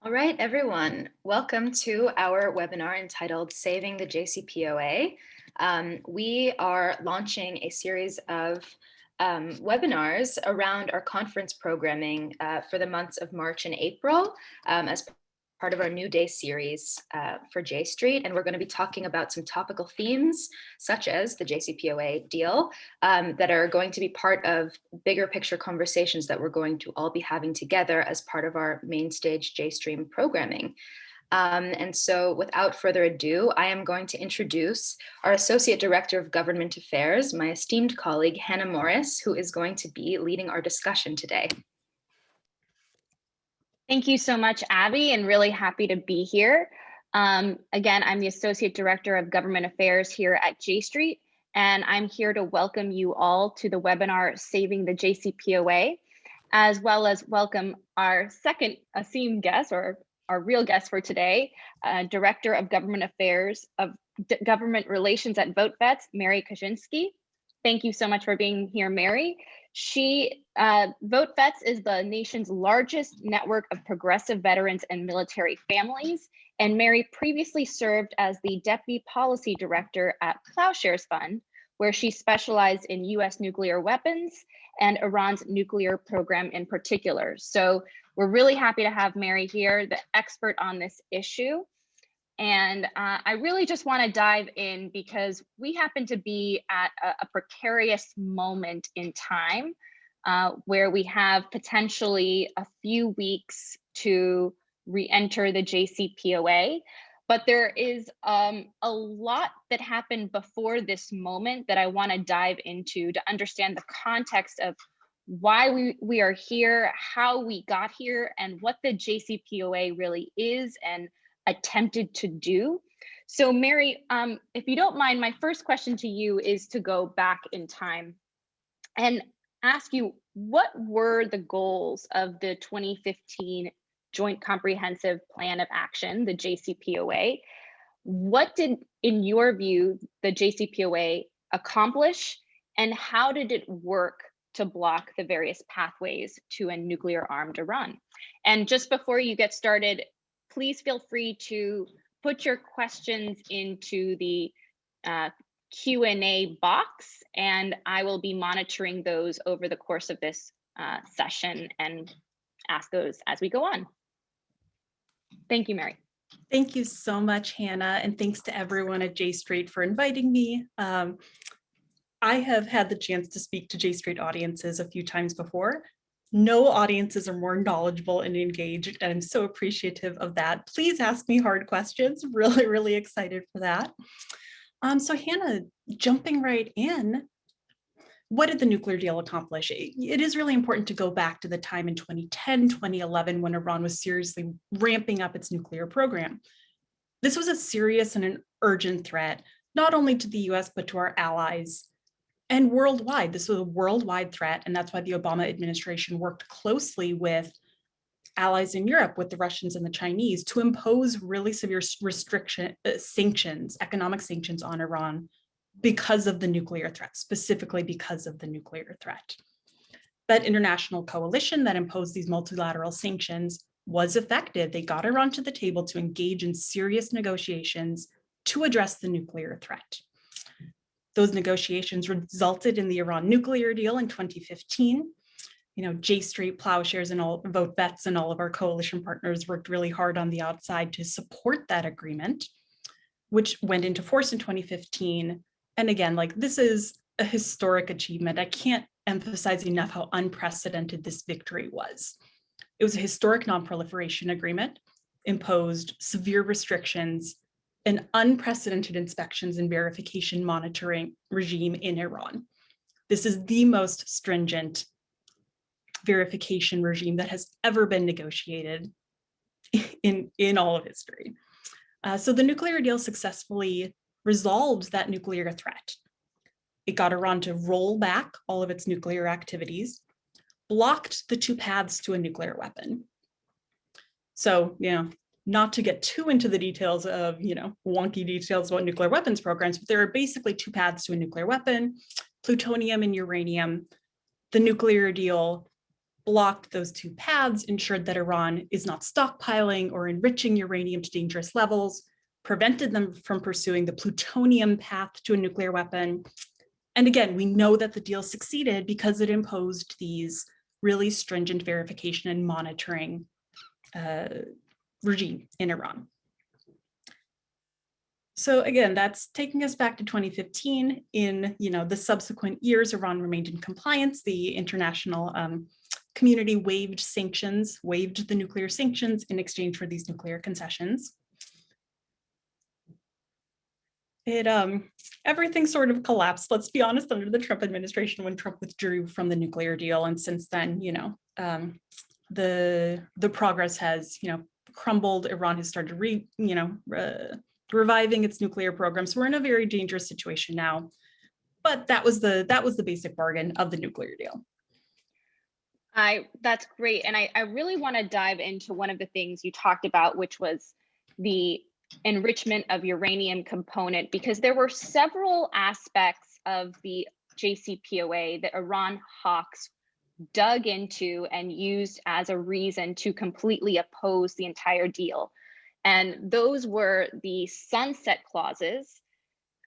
All right, everyone, welcome to our webinar entitled Saving the JCPOA. We are launching a series of webinars around our conference programming for the months of March and April as part of our New Day series for J Street. And we're going to be talking about some topical themes, such as the JCPOA deal, that are going to be part of bigger picture conversations that we're going to all be having together as part of our main stage JStream programming. And so without further ado, I am going to introduce our Associate Director of Government Affairs, my esteemed colleague, Hannah Morris, who is going to be leading our discussion today. Thank you so much, Abby, and really happy to be here. Again, I'm the Associate Director of Government Affairs here at J Street, and I'm here to welcome you all to the webinar, Saving the JCPOA, as well as welcome our second esteemed guest, or our real guest for today, Director of Government Affairs of Government Relations at VoteVets, Mary Kaczynski. Thank you so much for being here, Mary. VoteVets is the nation's largest network of progressive veterans and military families, and Mary previously served as the Deputy Policy Director at Plowshares Fund, where she specialized in US nuclear weapons and Iran's nuclear program in particular. So we're really happy to have Mary here, the expert on this issue. And I really just want to dive in because we happen to be at a precarious moment in time where we have potentially a few weeks to re-enter the JCPOA. But there is a lot that happened before this moment that I want to dive into to understand the context of why we are here, how we got here, and what the JCPOA really is and attempted to do. So Mary, if you don't mind, my first question to you is to go back in time and ask you, what were the goals of the 2015 Joint Comprehensive Plan of Action, the JCPOA? What did, in your view, the JCPOA accomplish, and how did it work to block the various pathways to a nuclear-armed Iran? And just before you get started, please feel free to put your questions into the Q&A box, and I will be monitoring those over the course of this session and ask those as we go on. Thank you, Mary. Thank you so much, Hannah, and thanks to everyone at J Street for inviting me. I have had the chance to speak to J Street audiences a few times before. No audiences are more knowledgeable and engaged, and I'm so appreciative of that. Please ask me hard questions. Really, really excited for that. So Hannah, jumping right in, what did the nuclear deal accomplish? It is really important to go back to the time in 2010, 2011, when Iran was seriously ramping up its nuclear program. This was a serious and an urgent threat, not only to the US, but to our allies and worldwide. This was a worldwide threat, and that's why the Obama administration worked closely with allies in Europe, with the Russians and the Chinese, to impose really severe sanctions, economic sanctions on Iran because of the nuclear threat, specifically because of the nuclear threat. That international coalition that imposed these multilateral sanctions was effective. They got Iran to the table to engage in serious negotiations to address the nuclear threat. Those negotiations resulted in the Iran nuclear deal in 2015. J Street, Plowshares, and all VoteVets and all of our coalition partners worked really hard on the outside to support that agreement, which went into force in 2015. And again, this is a historic achievement. I can't emphasize enough how unprecedented this victory was. It was a historic non-proliferation agreement, imposed severe restrictions, an unprecedented inspections and verification monitoring regime in Iran. This is the most stringent verification regime that has ever been negotiated in all of history. So the nuclear deal successfully resolved that nuclear threat. It got Iran to roll back all of its nuclear activities, blocked the two paths to a nuclear weapon. So, not to get too into the details of, wonky details about nuclear weapons programs, but there are basically two paths to a nuclear weapon: plutonium and uranium. The nuclear deal blocked those two paths, ensured that Iran is not stockpiling or enriching uranium to dangerous levels, prevented them from pursuing the plutonium path to a nuclear weapon. And again, we know that the deal succeeded because it imposed these really stringent verification and monitoring regime in Iran. So again, that's taking us back to 2015. In the subsequent years, Iran remained in compliance. The international community waived the nuclear sanctions in exchange for these nuclear concessions. Everything sort of collapsed, let's be honest, under the Trump administration when Trump withdrew from the nuclear deal. And since then, the progress has, crumbled. Iran has started reviving its nuclear program. So we're in a very dangerous situation now. But that was the basic bargain of the nuclear deal. That's great. And I really want to dive into one of the things you talked about, which was the enrichment of uranium component, because there were several aspects of the JCPOA that Iran hawks dug into and used as a reason to completely oppose the entire deal. And those were the sunset clauses,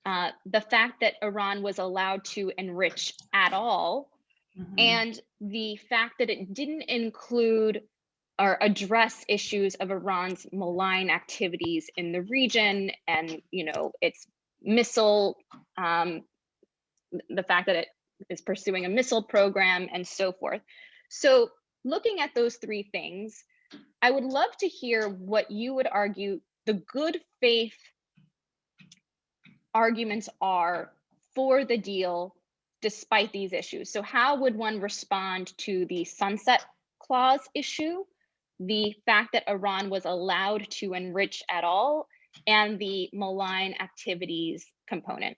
the fact that Iran was allowed to enrich at all, and the fact that it didn't include or address issues of Iran's malign activities in the region and, its missile, the fact that it is pursuing a missile program and so forth. So looking at those three things, I would love to hear what you would argue the good faith arguments are for the deal despite these issues. So how would one respond to the sunset clause issue, the fact that Iran was allowed to enrich at all, and the malign activities component?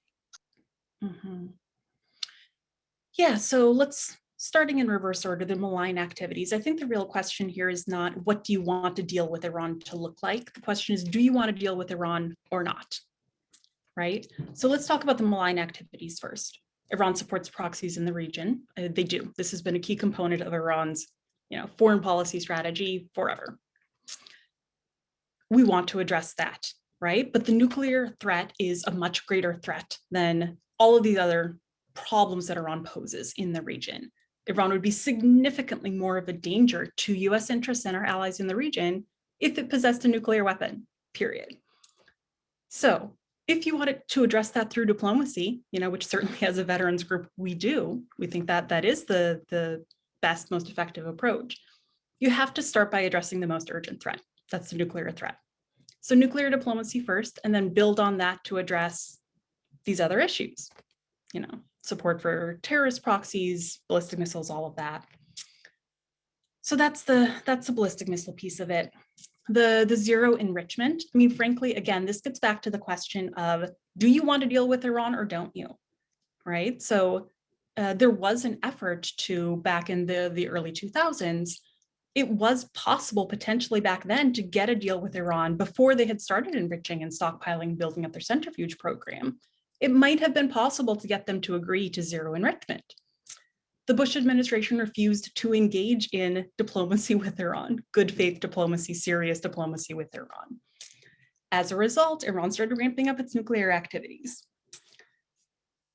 Yeah, so starting in reverse order, the malign activities. I think the real question here is not what do you want a deal with Iran to look like? The question is, do you want to deal with Iran or not? Right? So let's talk about the malign activities first. Iran supports proxies in the region. They do. This has been a key component of Iran's foreign policy strategy forever. We want to address that, right? But the nuclear threat is a much greater threat than all of these other problems that Iran poses in the region. Iran would be significantly more of a danger to US interests and our allies in the region if it possessed a nuclear weapon, period. So if you wanted to address that through diplomacy, which certainly as a veterans group, we do, we think that that is the best, most effective approach. You have to start by addressing the most urgent threat. That's the nuclear threat. So nuclear diplomacy first, and then build on that to address these other issues, support for terrorist proxies, ballistic missiles, all of that. So that's the ballistic missile piece of it. The zero enrichment. I mean, frankly, again, this gets back to the question of, do you want to deal with Iran or don't you? Right? So there was an effort to, back in the early 2000s, it was possible potentially back then to get a deal with Iran before they had started enriching and stockpiling, building up their centrifuge program. It might have been possible to get them to agree to zero enrichment. The Bush administration refused to engage in diplomacy with Iran, good faith diplomacy, serious diplomacy with Iran. As a result, Iran started ramping up its nuclear activities.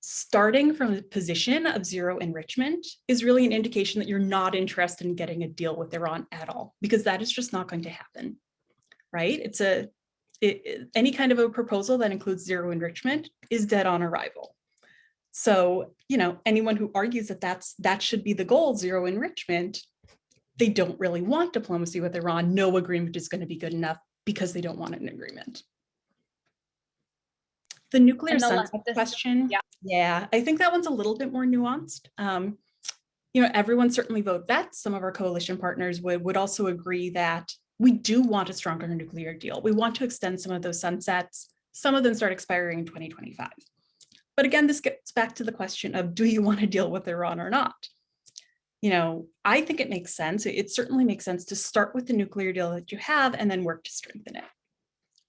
Starting from a position of zero enrichment is really an indication that you're not interested in getting a deal with Iran at all, because that is just not going to happen, right? Any kind of a proposal that includes zero enrichment is dead on arrival. So, anyone who argues that that should be the goal, zero enrichment, they don't really want diplomacy with Iran. No agreement is going to be good enough because they don't want an agreement. The nuclear sunset question, yeah, I think that one's a little bit more nuanced. Everyone certainly vote vets. Some of our coalition partners would also agree that we do want a stronger nuclear deal. We want to extend some of those sunsets. Some of them start expiring in 2025. But again, this gets back to the question of, do you want to deal with Iran or not? I think it makes sense. It certainly makes sense to start with the nuclear deal that you have and then work to strengthen it,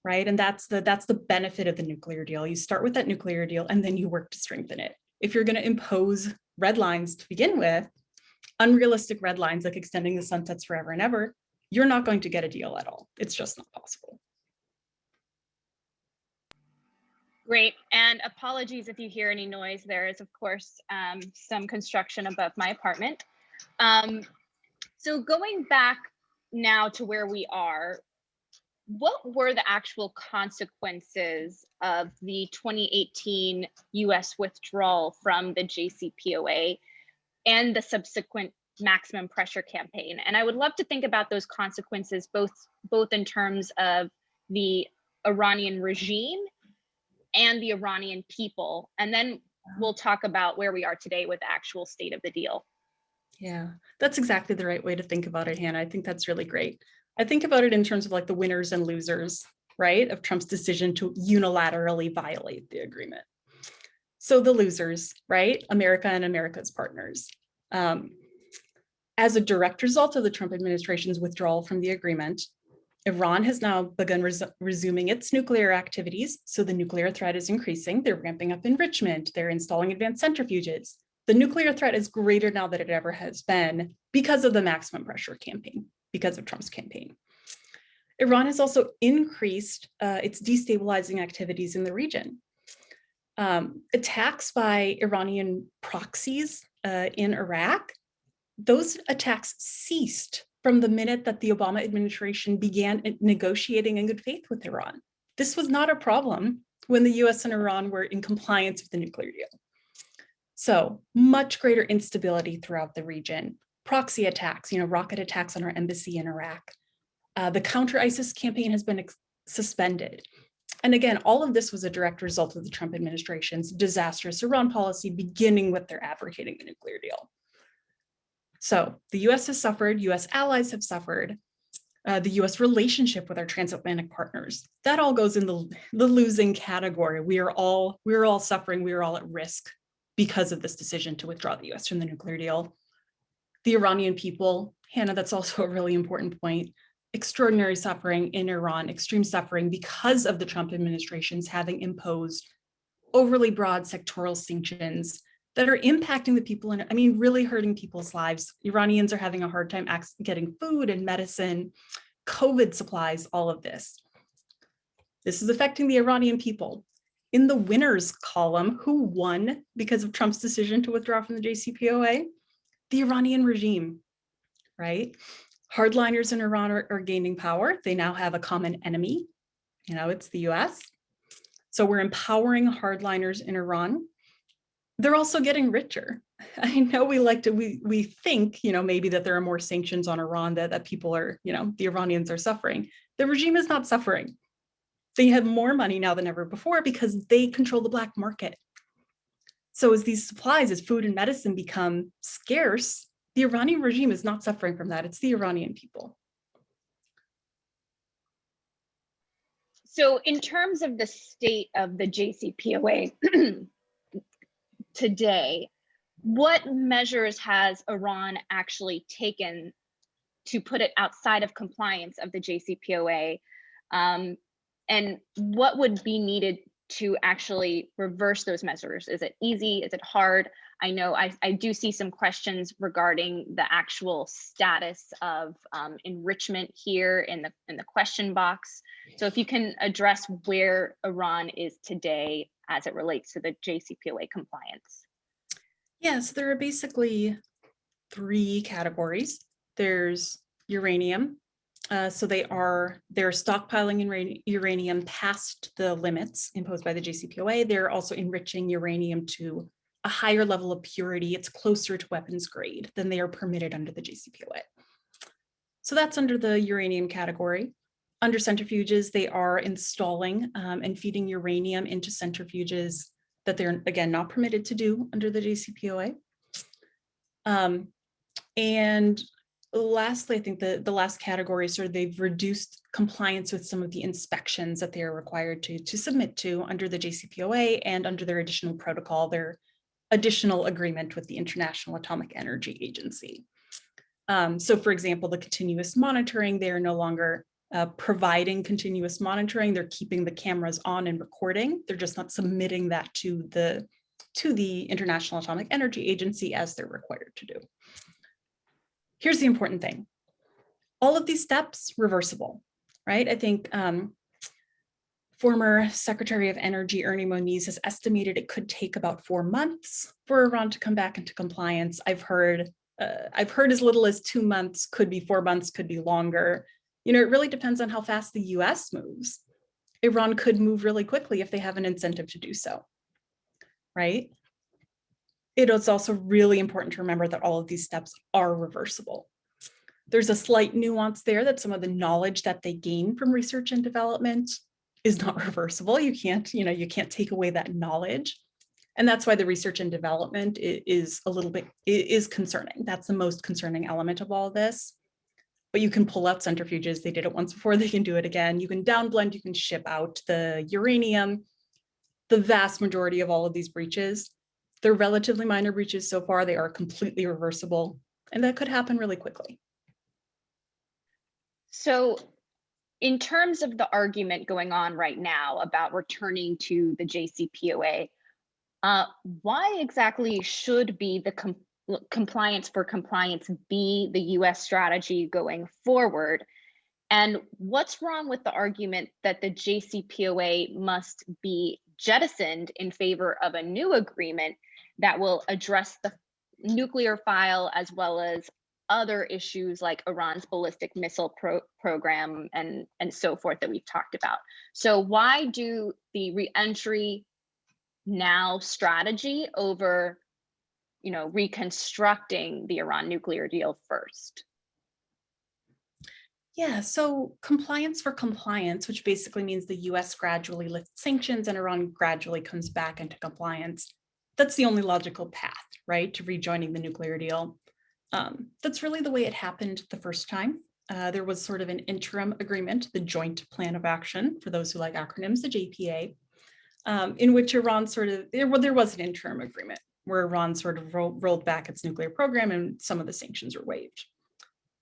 right? And that's the benefit of the nuclear deal. You start with that nuclear deal and then you work to strengthen it. If you're going to impose red lines to begin with, unrealistic red lines like extending the sunsets forever and ever, you're not going to get a deal at all. It's just not possible. Great, and apologies if you hear any noise. There is, of course, some construction above my apartment. So going back now to where we are, what were the actual consequences of the 2018 US withdrawal from the JCPOA and the subsequent maximum pressure campaign? And I would love to think about those consequences both in terms of the Iranian regime and the Iranian people. And then we'll talk about where we are today with the actual state of the deal. Yeah, that's exactly the right way to think about it, Hannah. I think that's really great. I think about it in terms of like the winners and losers, right, of Trump's decision to unilaterally violate the agreement. So the losers, right, America and America's partners. As a direct result of the Trump administration's withdrawal from the agreement, Iran has now begun resuming its nuclear activities. So the nuclear threat is increasing. They're ramping up enrichment. They're installing advanced centrifuges. The nuclear threat is greater now than it ever has been because of the maximum pressure campaign, because of Trump's campaign. Iran has also increased its destabilizing activities in the region. Attacks by Iranian proxies in Iraq, those attacks ceased from the minute that the Obama administration began negotiating in good faith with Iran. This was not a problem when the US and Iran were in compliance with the nuclear deal. So much greater instability throughout the region, proxy attacks, rocket attacks on our embassy in Iraq. The counter-ISIS campaign has been suspended. And again, all of this was a direct result of the Trump administration's disastrous Iran policy, beginning with their advocating the nuclear deal. So the US has suffered, US allies have suffered, the US relationship with our transatlantic partners, that all goes in the losing category. We are all suffering, we are all at risk because of this decision to withdraw the US from the nuclear deal. The Iranian people, Hannah, that's also a really important point, extraordinary suffering in Iran, extreme suffering because of the Trump administration's having imposed overly broad sectoral sanctions that are impacting the people and really hurting people's lives. Iranians are having a hard time getting food and medicine, COVID supplies, all of this. This is affecting the Iranian people. In the winners column, who won because of Trump's decision to withdraw from the JCPOA? The Iranian regime, right? Hardliners in Iran are gaining power. They now have a common enemy. It's the US. So we're empowering hardliners in Iran. They're also getting richer. I know we think, maybe that there are more sanctions on Iran that people are, the Iranians are suffering. The regime is not suffering. They have more money now than ever before because they control the black market. So as these supplies, as food and medicine become scarce, the Iranian regime is not suffering from that. It's the Iranian people. So in terms of the state of the JCPOA today, what measures has Iran actually taken to put it outside of compliance of the JCPOA? And what would be needed to actually reverse those measures? Is it easy? Is it hard? I know I do see some questions regarding the actual status of enrichment here in the question box. So if you can address where Iran is today as it relates to the JCPOA compliance. Yes, there are basically three categories. There's uranium. So they're stockpiling uranium past the limits imposed by the JCPOA. They're also enriching uranium to a higher level of purity. It's closer to weapons grade than they are permitted under the JCPOA. So that's under the uranium category. Under centrifuges, they are installing and feeding uranium into centrifuges that they're, again, not permitted to do under the JCPOA. And lastly, I think the last category, sort of they've reduced compliance with some of the inspections that they are required to submit to under the JCPOA and under their additional protocol, their additional agreement with the International Atomic Energy Agency. So for example, the continuous monitoring, they are no longer providing continuous monitoring. They're keeping the cameras on and recording. They're just not submitting that to the International Atomic Energy Agency as they're required to do. Here's the important thing. All of these steps, reversible, right? I think former Secretary of Energy Ernie Moniz has estimated it could take about 4 months for Iran to come back into compliance. I've heard as little as 2 months, could be 4 months, could be longer. You know, it really depends on how fast the US moves. Iran could move really quickly if they have an incentive to do so, right? It is also really important to remember that all of these steps are reversible. There's a slight nuance there that some of the knowledge that they gain from research and development is not reversible. You can't take away that knowledge. And that's why the research and development is concerning. That's the most concerning element of all this. But you can pull out centrifuges. They did it once before, they can do it again. You can downblend, you can ship out the uranium. The vast majority of all of these breaches, they're relatively minor breaches so far. They are completely reversible, and that could happen really quickly. So in terms of the argument going on right now about returning to the JCPOA, why exactly should be the compliance for compliance be the US strategy going forward? And what's wrong with the argument that the JCPOA must be jettisoned in favor of a new agreement that will address the nuclear file as well as other issues like Iran's ballistic missile program and so forth that we've talked about? So why do the reentry now strategy over, reconstructing the Iran nuclear deal first? Yeah, so compliance for compliance, which basically means the US gradually lifts sanctions and Iran gradually comes back into compliance. That's the only logical path, right, to rejoining the nuclear deal. That's really the way it happened the first time. There was sort of an interim agreement, the Joint Plan of Action, for those who like acronyms, the JPA, in which Iran there was an interim agreement where Iran sort of rolled back its nuclear program and some of the sanctions were waived.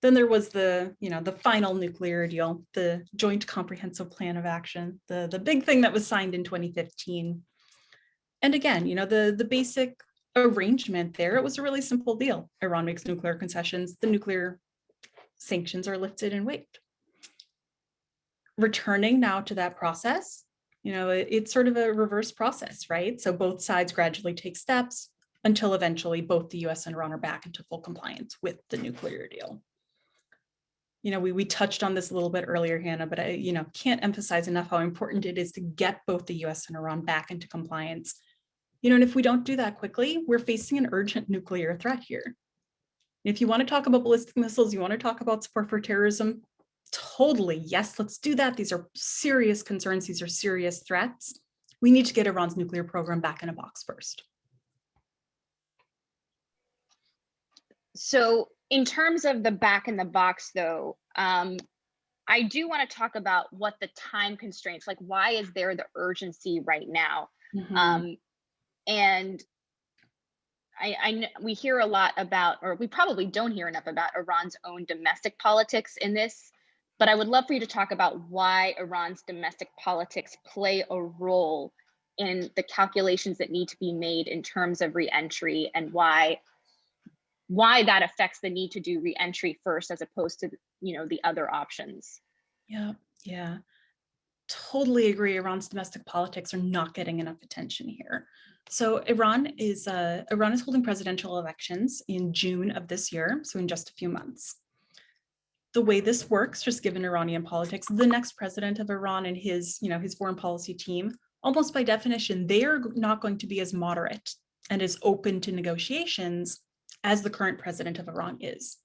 Then there was the final nuclear deal, the Joint Comprehensive Plan of Action, the big thing that was signed in 2015. And again, the basic arrangement there, it was a really simple deal. Iran makes nuclear concessions, the nuclear sanctions are lifted and waived. Returning now to that process, it's sort of a reverse process, right? So both sides gradually take steps until eventually both the US and Iran are back into full compliance with the nuclear deal. We touched on this a little bit earlier, Hannah, but I can't emphasize enough how important it is to get both the US and Iran back into compliance. And if we don't do that quickly, we're facing an urgent nuclear threat here. If you want to talk about ballistic missiles, you want to talk about support for terrorism, totally, yes, let's do that. These are serious concerns. These are serious threats. We need to get Iran's nuclear program back in a box first. So in terms of the back in the box, though, I do want to talk about what the time constraints, like why is there the urgency right now? Mm-hmm. And we hear a lot about, or we probably don't hear enough about Iran's own domestic politics in this, but I would love for you to talk about why Iran's domestic politics play a role in the calculations that need to be made in terms of reentry, and why that affects the need to do reentry first as opposed to the other options. Yeah, totally agree. Iran's domestic politics are not getting enough attention here. So Iran is holding presidential elections in June of this year, so in just a few months. The way this works, just given Iranian politics, the next president of Iran and his foreign policy team, almost by definition, they are not going to be as moderate and as open to negotiations as the current president of Iran is.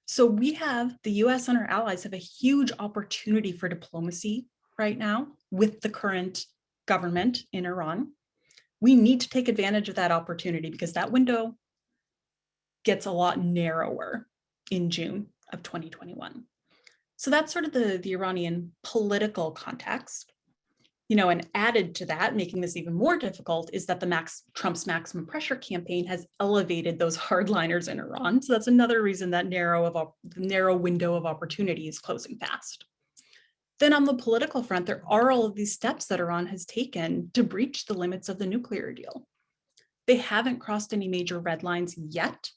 So the US and our allies have a huge opportunity for diplomacy right now with the current government in Iran. We need to take advantage of that opportunity because that window gets a lot narrower in June of 2021. So that's sort of the Iranian political context. And added to that, making this even more difficult, is that Trump's maximum pressure campaign has elevated those hardliners in Iran. So that's another reason that narrow window of opportunity is closing fast. Then on the political front, there are all of these steps that Iran has taken to breach the limits of the nuclear deal. They haven't crossed any major red lines yet,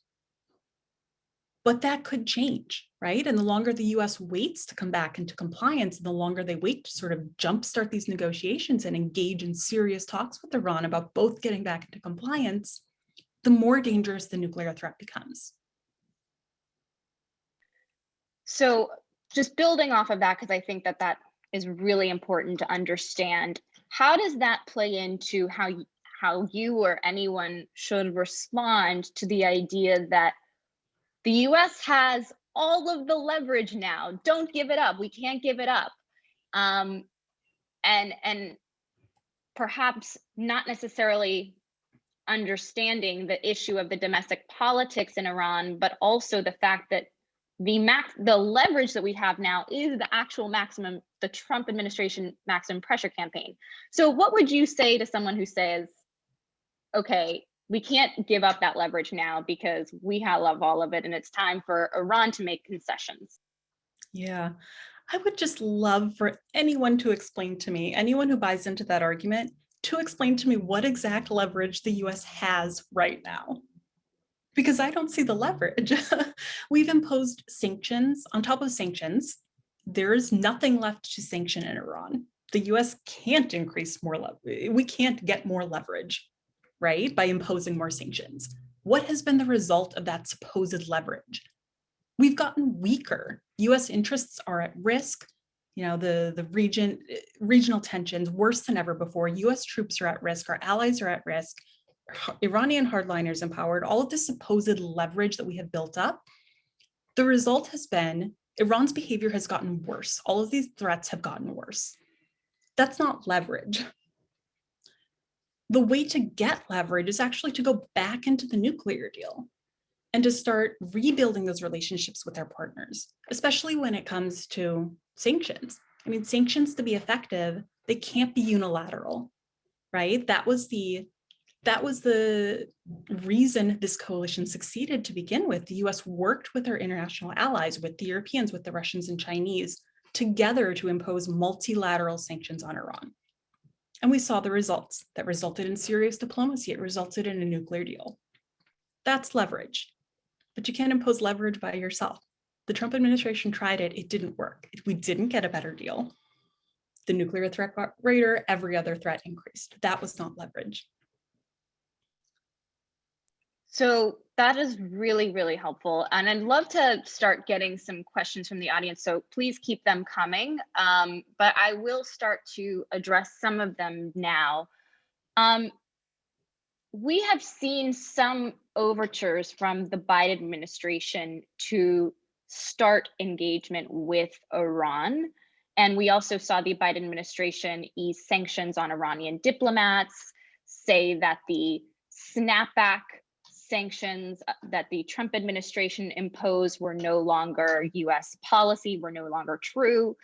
But that could change, right? And the longer the US waits to come back into compliance, and the longer they wait to sort of jumpstart these negotiations and engage in serious talks with Iran about both getting back into compliance, the more dangerous the nuclear threat becomes. So just building off of that, because I think that that is really important to understand, how does that play into how you or anyone should respond to the idea that the US has all of the leverage now? Don't give it up. We can't give it up. And perhaps not necessarily understanding the issue of the domestic politics in Iran, but also the fact that the leverage that we have now is the actual maximum, the Trump administration maximum pressure campaign. So what would you say to someone who says, okay, we can't give up that leverage now because we love all of it and it's time for Iran to make concessions? Yeah, I would just love for anyone to explain to me, anyone who buys into that argument, to explain to me what exact leverage the US has right now. Because I don't see the leverage. We've imposed sanctions on top of sanctions. There is nothing left to sanction in Iran. The US can't increase more leverage. We can't get more leverage, right, by imposing more sanctions. What has been the result of that supposed leverage? We've gotten weaker. US interests are at risk. You know, the regional tensions worse than ever before. US troops are at risk. Our allies are at risk. Iranian hardliners empowered, all of this supposed leverage that we have built up. The result has been Iran's behavior has gotten worse. All of these threats have gotten worse. That's not leverage. The way to get leverage is actually to go back into the nuclear deal and to start rebuilding those relationships with our partners, especially when it comes to sanctions. I mean, sanctions to be effective, they can't be unilateral, right? That was the reason this coalition succeeded to begin with. The US worked with our international allies, with the Europeans, with the Russians and Chinese, together to impose multilateral sanctions on Iran. And we saw the results. That resulted in serious diplomacy. It resulted in a nuclear deal. That's leverage. But you can't impose leverage by yourself. The Trump administration tried it. It didn't work. We didn't get a better deal. The nuclear threat got greater. Every other threat increased. That was not leverage. So that is really, really helpful. And I'd love to start getting some questions from the audience. So please keep them coming. But I will start to address some of them now. We have seen some overtures from the Biden administration to start engagement with Iran. And we also saw the Biden administration ease sanctions on Iranian diplomats, say that the snapback sanctions that the Trump administration imposed were no longer US policy, were no longer true.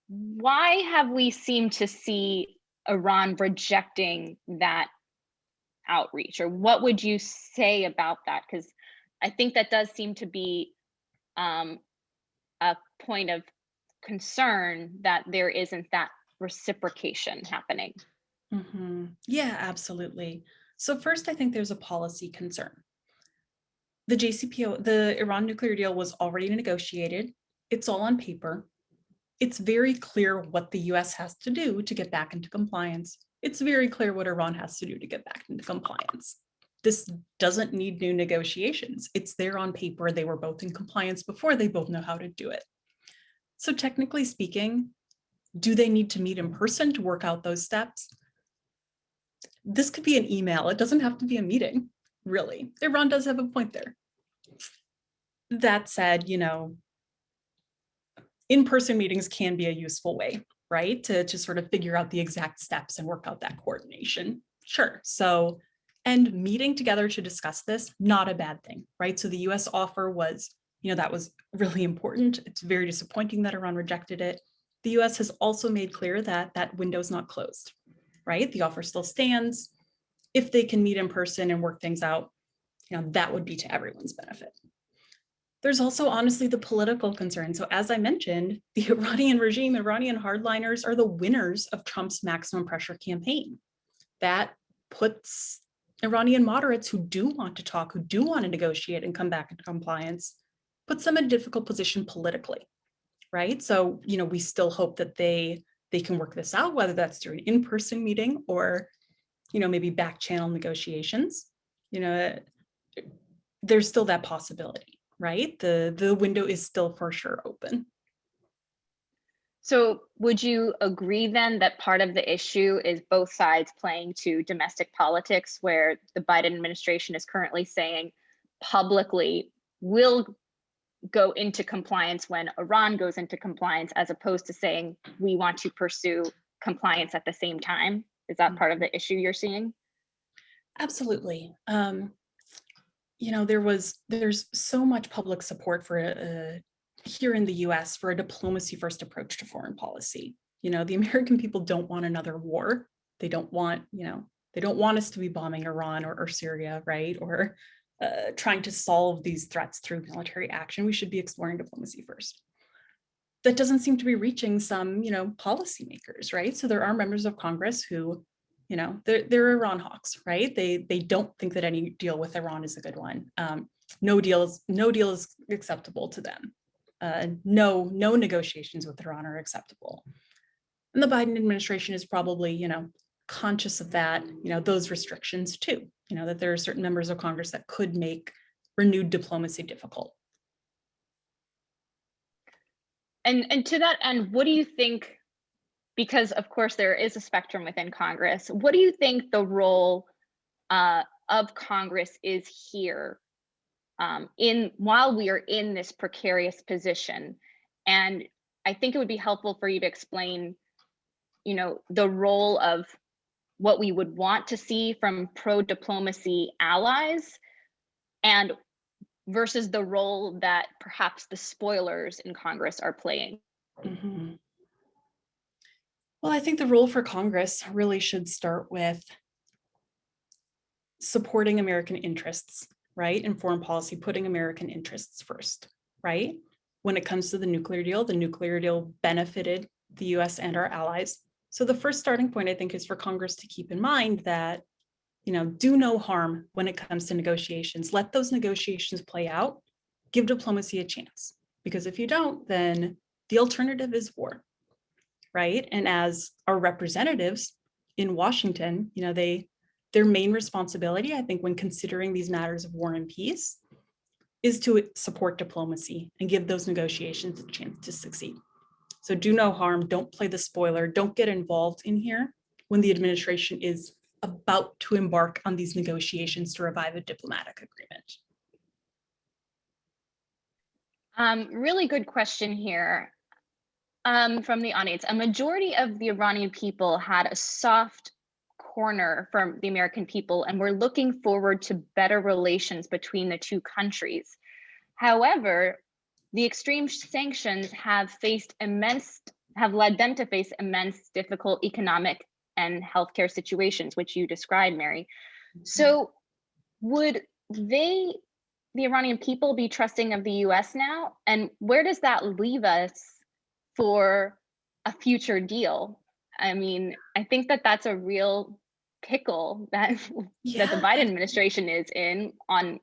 Why have we seemed to see Iran rejecting that outreach? Or what would you say about that? Because I think that does seem to be a point of concern that there isn't that reciprocation happening. Mm-hmm. Yeah, absolutely. So first, I think there's a policy concern. The JCPOA, the Iran nuclear deal was already negotiated. It's all on paper. It's very clear what the US has to do to get back into compliance. It's very clear what Iran has to do to get back into compliance. This doesn't need new negotiations. It's there on paper. They were both in compliance before. They both know how to do it. So technically speaking, do they need to meet in person to work out those steps? This could be an email. It doesn't have to be a meeting, really. Iran does have a point there. That said, you know, in-person meetings can be a useful way, right? To sort of figure out the exact steps and work out that coordination. Sure. So, and meeting together to discuss this, not a bad thing, right? So the US offer was, you know, that was really important. It's very disappointing that Iran rejected it. The US has also made clear that that window is not closed, right? The offer still stands. If they can meet in person and work things out, you know, that would be to everyone's benefit. There's also honestly the political concern. So as I mentioned, the Iranian regime, Iranian hardliners are the winners of Trump's maximum pressure campaign. That puts Iranian moderates who do want to talk, who do want to negotiate and come back into compliance, puts them in a difficult position politically, right? So, we still hope that they can work this out, whether that's through an in-person meeting or, maybe back channel negotiations. There's still that possibility, right? The window is still for sure open. So would you agree then that part of the issue is both sides playing to domestic politics, where the Biden administration is currently saying publicly we'll go into compliance when Iran goes into compliance, as opposed to saying we want to pursue compliance at the same time? Is that part of the issue you're seeing? Absolutely. There's so much public support for here in the US for a diplomacy first approach to foreign policy. The American people don't want another war. They don't want us to be bombing Iran or Syria, right? Or trying to solve these threats through military action. We should be exploring diplomacy first. That doesn't seem to be reaching some, policymakers, right? So there are members of Congress who, they're Iran hawks, right? They don't think that any deal with Iran is a good one. No deal is acceptable to them. No negotiations with Iran are acceptable. And the Biden administration is probably, conscious of that, those restrictions too, that there are certain members of Congress that could make renewed diplomacy difficult. And to that end, what do you think, because of course there is a spectrum within Congress, what do you think the role of Congress is here while we are in this precarious position? And I think it would be helpful for you to explain, the role of what we would want to see from pro-diplomacy allies and versus the role that perhaps the spoilers in Congress are playing. Mm-hmm. Well, I think the role for Congress really should start with supporting American interests, right? In foreign policy, putting American interests first, right? When it comes to the nuclear deal benefited the US and our allies. So the first starting point, I think, is for Congress to keep in mind that, do no harm when it comes to negotiations. Let those negotiations play out. Give diplomacy a chance. Because if you don't, then the alternative is war, right? And as our representatives in Washington, their main responsibility, I think, when considering these matters of war and peace, is to support diplomacy and give those negotiations a chance to succeed. So do no harm, don't play the spoiler, don't get involved in here when the administration is about to embark on these negotiations to revive a diplomatic agreement. Really good question here from the audience. A majority of the Iranian people had a soft corner from the American people, and we're looking forward to better relations between the two countries. However, the extreme sanctions have led them to face immense difficult economic and healthcare situations, which you described, Mary. So would the Iranian people be trusting of the US now? And where does that leave us for a future deal? I mean, I think that that's a real pickle that that the Biden administration is in on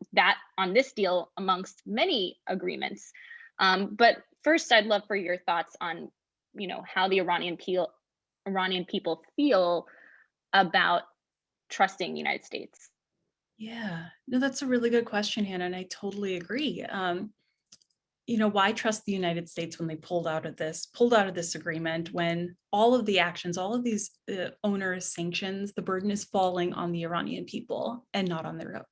this deal amongst many agreements. But first, I'd love for your thoughts on, how the Iranian people feel about trusting the United States. Yeah, no, that's a really good question, Hannah, and I totally agree. Why trust the United States when they pulled out of this agreement, when all of the actions, all of these onerous sanctions, the burden is falling on the Iranian people and not on the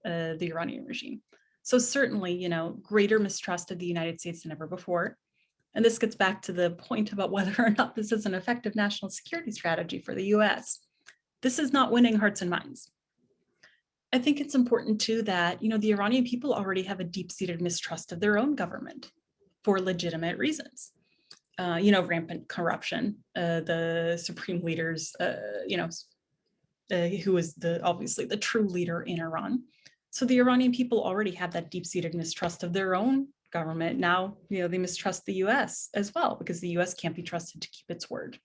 Iranian regime. So certainly, greater mistrust of the United States than ever before. And this gets back to the point about whether or not this is an effective national security strategy for the US. This is not winning hearts and minds. I think it's important too that, the Iranian people already have a deep-seated mistrust of their own government for legitimate reasons. Rampant corruption, the supreme leaders, who is obviously the true leader in Iran. So the Iranian people already have that deep-seated mistrust of their own government. Now, they mistrust the US as well, because the US can't be trusted to keep its word.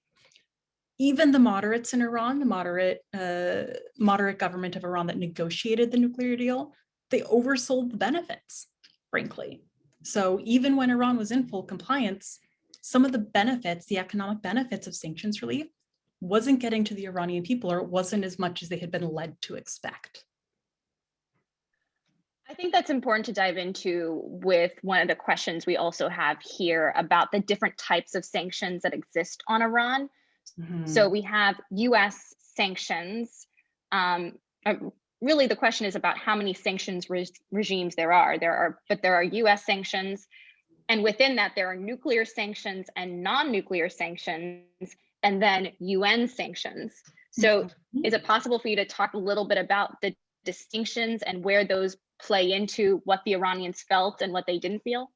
Even the moderates in Iran, the moderate government of Iran that negotiated the nuclear deal, they oversold the benefits, frankly. So even when Iran was in full compliance, some of the benefits, the economic benefits of sanctions relief, wasn't getting to the Iranian people, or it wasn't as much as they had been led to expect. I think that's important to dive into with one of the questions we also have here about the different types of sanctions that exist on Iran. So we have US sanctions. Really, the question is about how many sanctions regimes there are. But there are US sanctions. And within that, there are nuclear sanctions and non-nuclear sanctions, and then UN sanctions. So is it possible for you to talk a little bit about the distinctions and where those play into what the Iranians felt and what they didn't feel?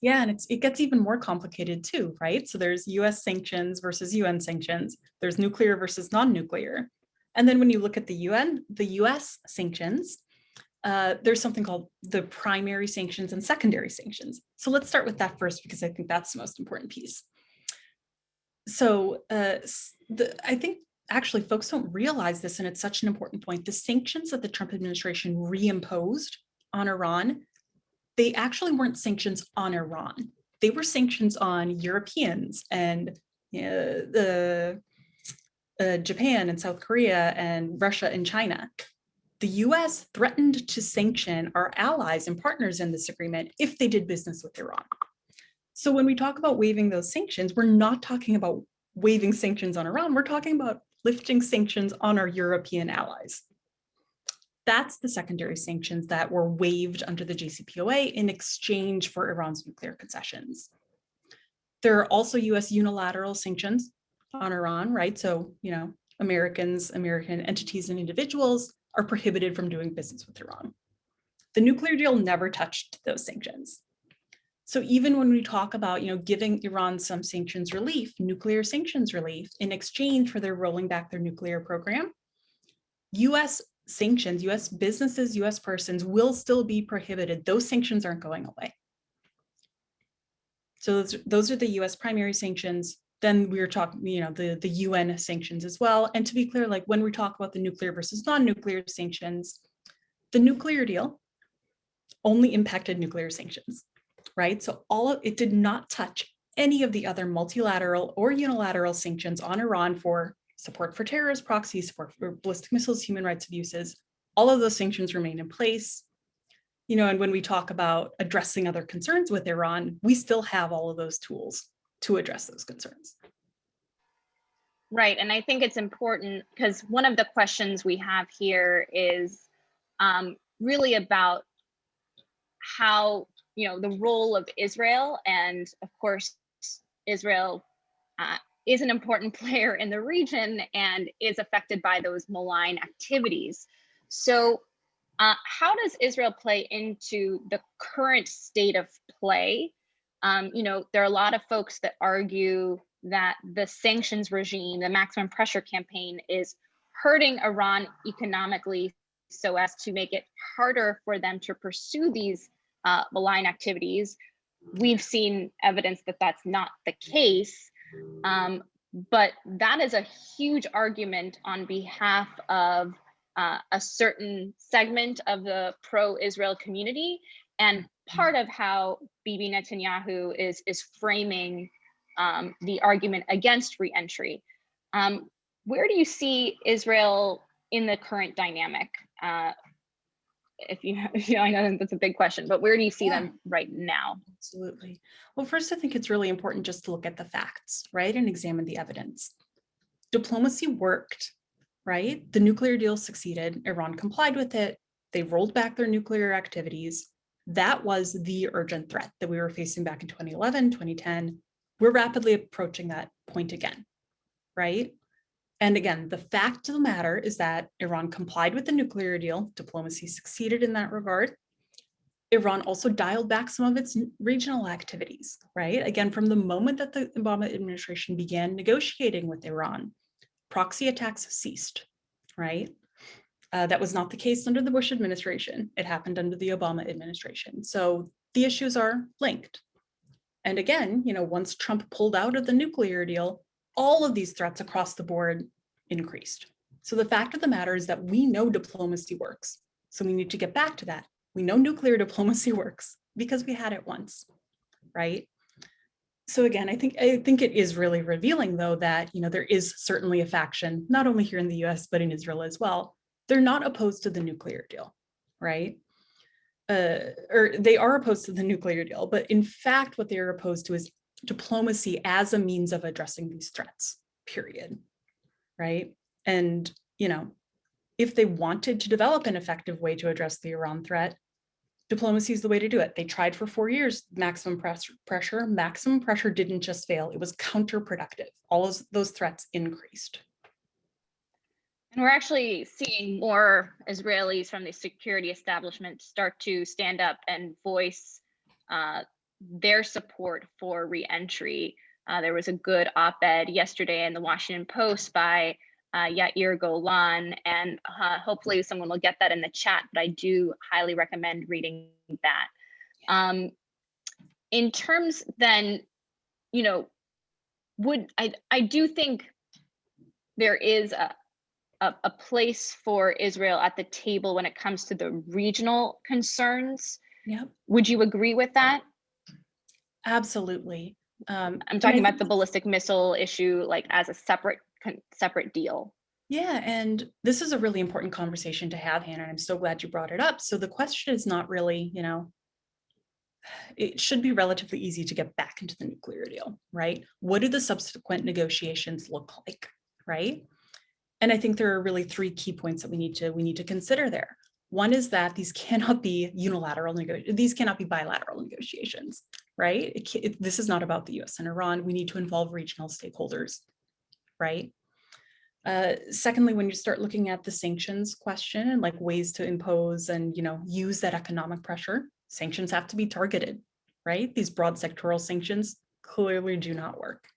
Yeah, and it gets even more complicated too, right? So there's US sanctions versus UN sanctions. There's nuclear versus non-nuclear. And then when you look at the US sanctions, there's something called the primary sanctions and secondary sanctions. So let's start with that first, because I think that's the most important piece. So I think actually folks don't realize this, and it's such an important point. The sanctions that the Trump administration reimposed on Iran, they actually weren't sanctions on Iran. They were sanctions on Europeans and Japan and South Korea and Russia and China. The US threatened to sanction our allies and partners in this agreement if they did business with Iran. So when we talk about waiving those sanctions, we're not talking about waiving sanctions on Iran. We're talking about lifting sanctions on our European allies. That's the secondary sanctions that were waived under the JCPOA in exchange for Iran's nuclear concessions. There are also US unilateral sanctions on Iran, right? So, American entities and individuals are prohibited from doing business with Iran. The nuclear deal never touched those sanctions. So even when we talk about, giving Iran some sanctions relief, nuclear sanctions relief, in exchange for their rolling back their nuclear program, US sanctions, US businesses, US persons will still be prohibited. Those sanctions aren't going away. So those are the US primary sanctions. Then we were talking, the UN sanctions as well. And to be clear, like when we talk about the nuclear versus non-nuclear sanctions, the nuclear deal only impacted nuclear sanctions, right? So it did not touch any of the other multilateral or unilateral sanctions on Iran for support for terrorist proxies, support for ballistic missiles, human rights abuses. All of those sanctions remain in place. And when we talk about addressing other concerns with Iran, we still have all of those tools to address those concerns. Right, and I think it's important because one of the questions we have here is really about how, the role of Israel, and of course, Israel is an important player in the region and is affected by those malign activities. So how does Israel play into the current state of play? There are a lot of folks that argue that the sanctions regime, the maximum pressure campaign, is hurting Iran economically so as to make it harder for them to pursue these malign activities. We've seen evidence that that's not the case, but that is a huge argument on behalf of a certain segment of the pro-Israel community, and part of how Bibi Netanyahu is framing the argument against re-entry. Where do you see Israel in the current dynamic? I know that's a big question, but where do you see them right now? Absolutely. Well, first, I think it's really important just to look at the facts, right, and examine the evidence. Diplomacy worked, right? The nuclear deal succeeded. Iran complied with it. They rolled back their nuclear activities. That was the urgent threat that we were facing back in 2011, 2010. We're rapidly approaching that point again, right? And again, the fact of the matter is that Iran complied with the nuclear deal. Diplomacy succeeded in that regard. Iran also dialed back some of its regional activities, right? Again, from the moment that the Obama administration began negotiating with Iran, proxy attacks ceased, right? That was not the case under the Bush administration. It happened under the Obama administration. So the issues are linked. And again, once Trump pulled out of the nuclear deal, all of these threats across the board increased. So the fact of the matter is that we know diplomacy works. So we need to get back to that. We know nuclear diplomacy works because we had it once, right? So again, I think it is really revealing, though, that there is certainly a faction, not only here in the US, but in Israel as well. They're not opposed to the nuclear deal, right? Or they are opposed to the nuclear deal, but in fact, what they are opposed to is diplomacy as a means of addressing these threats, period, right? And, if they wanted to develop an effective way to address the Iran threat, diplomacy is the way to do it. They tried for 4 years, maximum pressure. Maximum pressure didn't just fail, it was counterproductive. All of those threats increased. And we're actually seeing more Israelis from the security establishment start to stand up and voice their support for re-entry. There was a good op-ed yesterday in the Washington Post by Yair Golan, and hopefully someone will get that in the chat, but I do highly recommend reading that. In terms then, I do think there is a place for Israel at the table when it comes to the regional concerns. Yep. Would you agree with that? Absolutely. I'm talking about the ballistic missile issue, like as a separate deal. Yeah, and this is a really important conversation to have, Hannah, and I'm so glad you brought it up. So the question is not really, it should be relatively easy to get back into the nuclear deal, right? What do the subsequent negotiations look like, right? And I think there are really 3 key points that we need to consider there. One is that these cannot be these cannot be bilateral negotiations, right? This is not about the US and Iran. We need to involve regional stakeholders, right? Secondly, when you start looking at the sanctions question and like ways to impose and use that economic pressure, sanctions have to be targeted, right? These broad sectoral sanctions clearly do not work,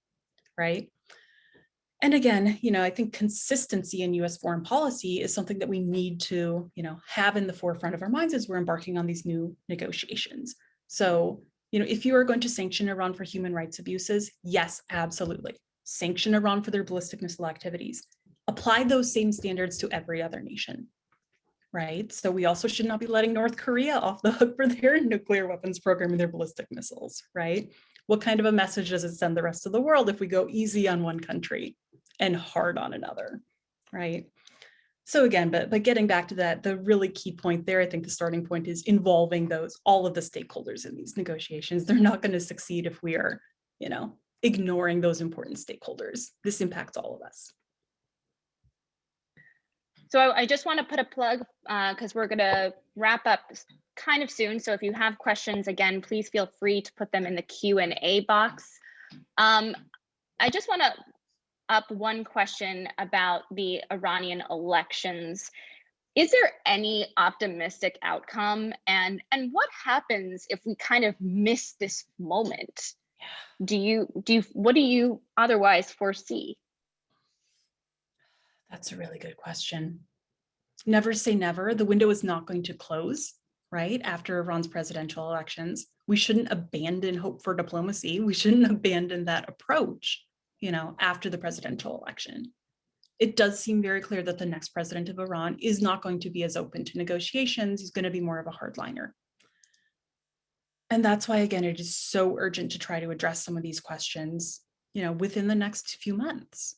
right? And again, I think consistency in US foreign policy is something that we need to, have in the forefront of our minds as we're embarking on these new negotiations. So, if you are going to sanction Iran for human rights abuses, yes, absolutely. Sanction Iran for their ballistic missile activities. Apply those same standards to every other nation, right? So we also should not be letting North Korea off the hook for their nuclear weapons program and their ballistic missiles, right? What kind of a message does it send the rest of the world if we go easy on one country and hard on another, right? So again, but getting back to that, the really key point there, I think the starting point is involving all of the stakeholders in these negotiations. They're not going to succeed if we are, ignoring those important stakeholders. This impacts all of us. So I just want to put a plug because we're going to wrap up kind of soon. So if you have questions, again, please feel free to put them in the Q&A box. I just want to up one question about the Iranian elections. Is there any optimistic outcome? And what happens if we kind of miss this moment? What do you otherwise foresee? That's a really good question. Never say never. The window is not going to close, right? After Iran's presidential elections. We shouldn't abandon hope for diplomacy. We shouldn't abandon that approach, after the presidential election. It does seem very clear that the next president of Iran is not going to be as open to negotiations. He's going to be more of a hardliner. And that's why, again, it is so urgent to try to address some of these questions, within the next few months.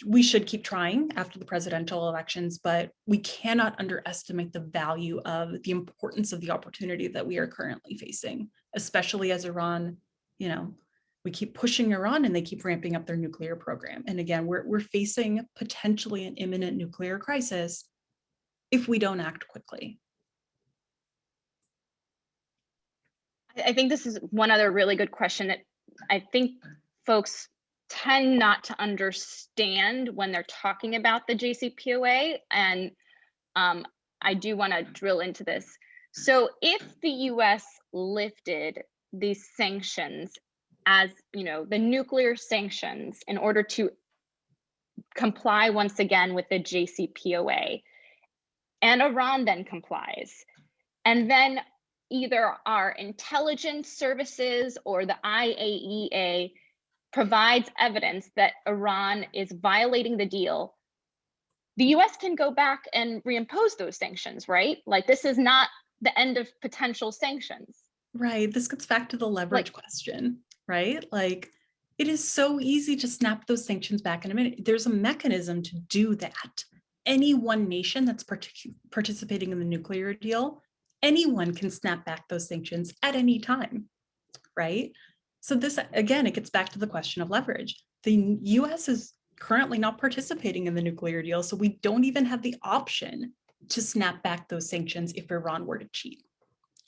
We should keep trying after the presidential elections, but we cannot underestimate the value of the importance of the opportunity that we are currently facing, especially as Iran, we keep pushing Iran and they keep ramping up their nuclear program. And again, we're facing potentially an imminent nuclear crisis if we don't act quickly. I think this is one other really good question that I think folks tend not to understand when they're talking about the JCPOA. And I do want to drill into this. So if the US lifted these sanctions as, the nuclear sanctions in order to comply once again with the JCPOA, and Iran then complies, and then either our intelligence services or the IAEA provides evidence that Iran is violating the deal, the US can go back and reimpose those sanctions, right? Like, this is not the end of potential sanctions. Right. This gets back to the leverage Like, question, right? Like, it is so easy to snap those sanctions back in a minute. There's a mechanism to do that. Any one nation that's participating in the nuclear deal, anyone can snap back those sanctions at any time, right? So this, again, it gets back to the question of leverage. The US is currently not participating in the nuclear deal, so we don't even have the option to snap back those sanctions if Iran were to cheat,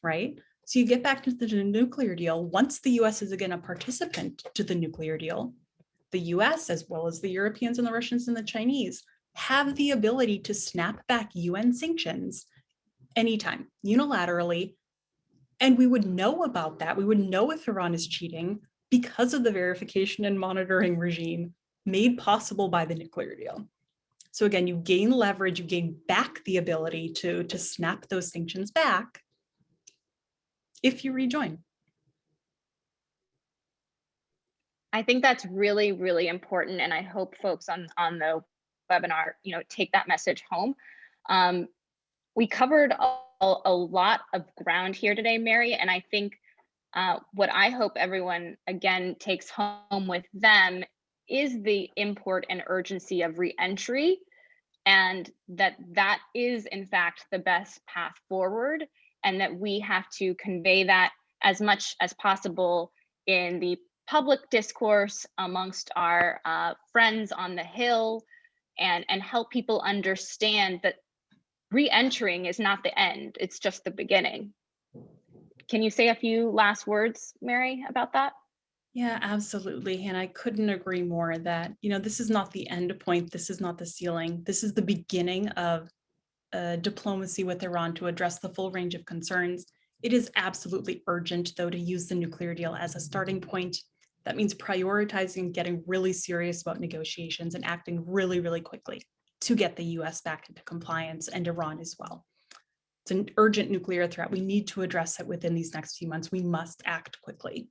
right? So you get back to the nuclear deal. Once the US is again a participant to the nuclear deal, the US, as well as the Europeans and the Russians and the Chinese, have the ability to snap back UN sanctions anytime, unilaterally. And we would know about that. We would know if Iran is cheating because of the verification and monitoring regime made possible by the nuclear deal. So again, you gain leverage, you gain back the ability to snap those sanctions back if you rejoin. I think that's really, really important. And I hope folks on the webinar, take that message home. We covered a lot of ground here today, Mary, and I think what I hope everyone, again, takes home with them is the import and urgency of reentry, and that is, in fact, the best path forward, and that we have to convey that as much as possible in the public discourse amongst our friends on the Hill, and help people understand that re-entering is not the end, it's just the beginning. Can you say a few last words, Mary, about that? Yeah, absolutely. And I couldn't agree more that, this is not the end point. This is not the ceiling. This is the beginning of diplomacy with Iran to address the full range of concerns. It is absolutely urgent, though, to use the nuclear deal as a starting point. That means prioritizing, getting really serious about negotiations and acting really, really quickly to get the US back into compliance, and Iran as well. It's an urgent nuclear threat. We need to address it within these next few months. We must act quickly.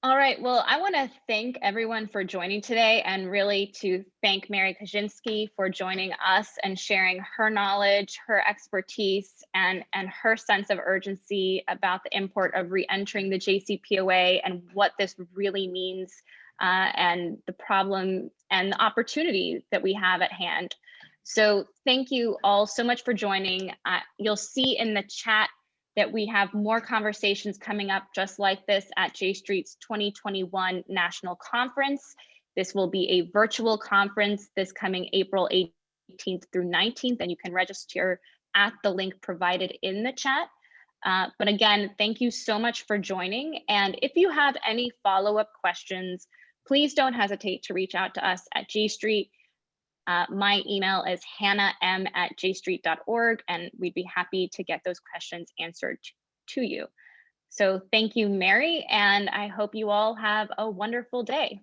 All right, well, I want to thank everyone for joining today, and really to thank Mary Kaczynski for joining us and sharing her knowledge, her expertise, and her sense of urgency about the import of re-entering the JCPOA and what this really means, and the problem and the opportunity that we have at hand. So thank you all so much for joining. You'll see in the chat that we have more conversations coming up just like this at J Street's 2021 National Conference. This will be a virtual conference this coming April 18th through 19th, and you can register at the link provided in the chat. But again, thank you so much for joining. And if you have any follow-up questions, please don't hesitate to reach out to us at J Street. My email is hannah.m@jstreet.org, and we'd be happy to get those questions answered to you. So thank you, Mary, and I hope you all have a wonderful day.